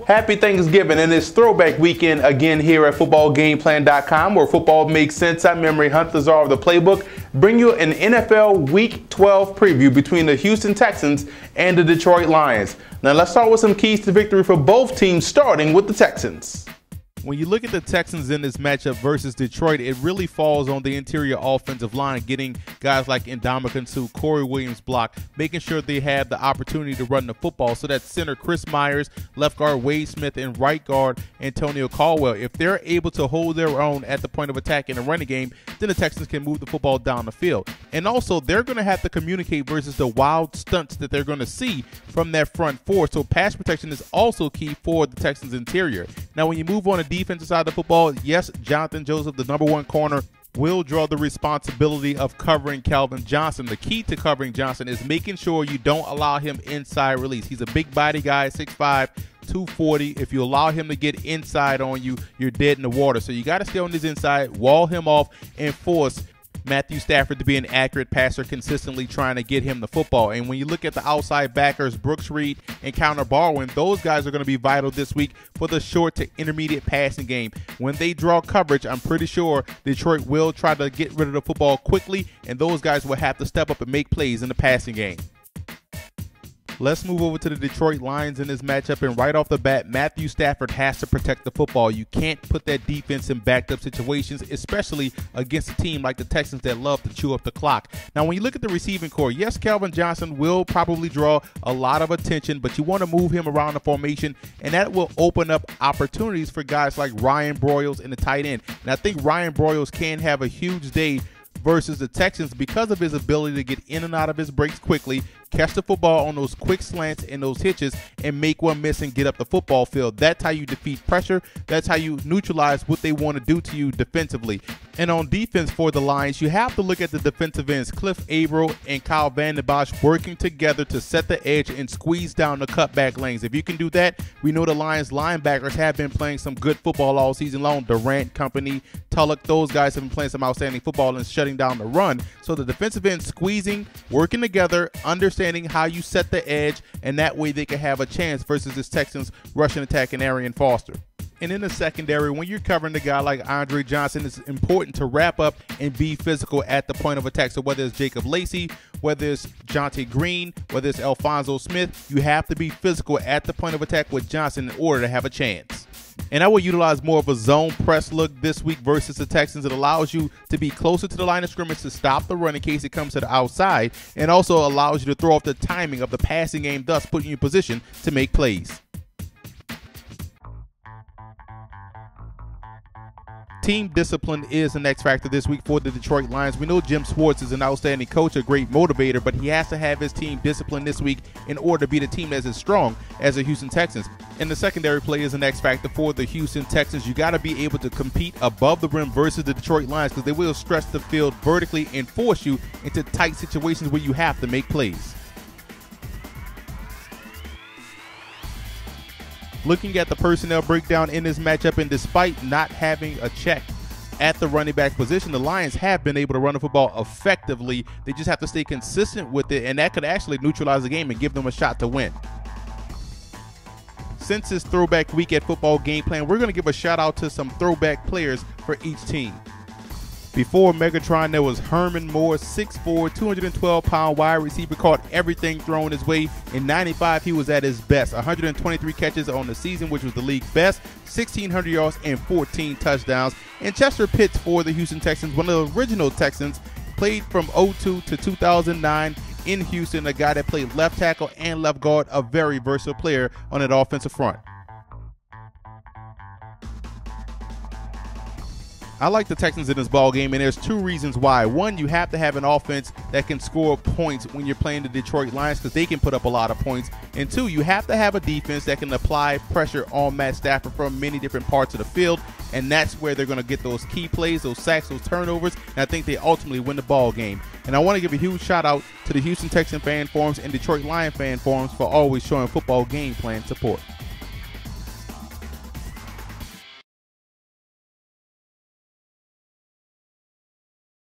Happy Thanksgiving, and it's throwback weekend again here at footballgameplan.com, where football makes sense. I'm Memory Hunt, the czar of the playbook. Bring you an NFL Week 12 preview between the Houston Texans and the Detroit Lions. Now let's start with some keys to victory for both teams, starting with the Texans. When you look at the Texans in this matchup versus Detroit, it really falls on the interior offensive line, getting guys like Ndamukong Suh, Corey Williams block, making sure they have the opportunity to run the football. So that center Chris Myers, left guard Wade Smith, and right guard Antonio Caldwell, if they're able to hold their own at the point of attack in a running game, then the Texans can move the football down the field. And also, they're going to have to communicate versus the wild stunts that they're going to see from that front four. So pass protection is also key for the Texans interior. Now, when you move on to defensive side of the football, yes, Jonathan Joseph, the #1 corner, will draw the responsibility of covering Calvin Johnson. The key to covering Johnson is making sure you don't allow him inside release. He's a big body guy, 6'5", 240. If you allow him to get inside on you, you're dead in the water. So you got to stay on his inside, wall him off, and force Matthew Stafford to be an accurate passer, consistently trying to get him the football. And when you look at the outside backers, Brooks Reed and Counter Barwin, those guys are going to be vital this week for the short to intermediate passing game. When they draw coverage, I'm pretty sure Detroit will try to get rid of the football quickly, and those guys will have to step up and make plays in the passing game. Let's move over to the Detroit Lions in this matchup, and right off the bat, Matthew Stafford has to protect the football. You can't put that defense in backed up situations, especially against a team like the Texans that love to chew up the clock. Now, when you look at the receiving core, yes, Calvin Johnson will probably draw a lot of attention, but you want to move him around the formation, and that will open up opportunities for guys like Ryan Broyles in the tight end. And I think Ryan Broyles can have a huge day versus the Texans because of his ability to get in and out of his breaks quickly, catch the football on those quick slants and those hitches, and make one miss and get up the football field. That's how you defeat pressure. That's how you neutralize what they want to do to you defensively. And on defense for the Lions, you have to look at the defensive ends, Cliff Averill and Kyle Van Den Bosch, working together to set the edge and squeeze down the cutback lanes. If you can do that, we know the Lions linebackers have been playing some good football all season long. Durant, Company, Tulloch, those guys have been playing some outstanding football and shutting down the run. So the defensive end squeezing, working together, understanding how you set the edge, and that way they can have a chance versus this Texans rushing attack and Arian Foster. And in the secondary, when you're covering a guy like Andre Johnson, it's important to wrap up and be physical at the point of attack. So whether it's Jacob Lacey, whether it's Jonte Green, whether it's Alphonso Smith, you have to be physical at the point of attack with Johnson in order to have a chance. And I will utilize more of a zone press look this week versus the Texans. It allows you to be closer to the line of scrimmage to stop the run in case it comes to the outside, and also allows you to throw off the timing of the passing game, thus putting you in position to make plays. Team discipline is the next factor this week for the Detroit Lions. We know Jim Schwartz is an outstanding coach, a great motivator, but he has to have his team disciplined this week in order to be the team that's as strong as the Houston Texans. And the secondary play is the next factor for the Houston Texans. You got to be able to compete above the rim versus the Detroit Lions, because they will stretch the field vertically and force you into tight situations where you have to make plays. Looking at the personnel breakdown in this matchup, and despite not having a check at the running back position, the Lions have been able to run the football effectively. They just have to stay consistent with it, and that could actually neutralize the game and give them a shot to win. Since it's throwback week at Football Game Plan, we're going to give a shout out to some throwback players for each team. Before Megatron, there was Herman Moore, 6'4", 212-pound wide receiver, caught everything thrown his way. In '95, he was at his best. 123 catches on the season, which was the league best, 1,600 yards and 14 touchdowns. And Chester Pitts for the Houston Texans, one of the original Texans, played from '02 to 2009 in Houston, a guy that played left tackle and left guard, a very versatile player on that offensive front. I like the Texans in this ball game, and there's two reasons why. One, you have to have an offense that can score points when you're playing the Detroit Lions, because they can put up a lot of points. And two, you have to have a defense that can apply pressure on Matt Stafford from many different parts of the field, and that's where they're going to get those key plays, those sacks, those turnovers, and I think they ultimately win the ball game. And I want to give a huge shout out to the Houston Texan fan forums and Detroit Lion fan forums for always showing Football Game Plan support.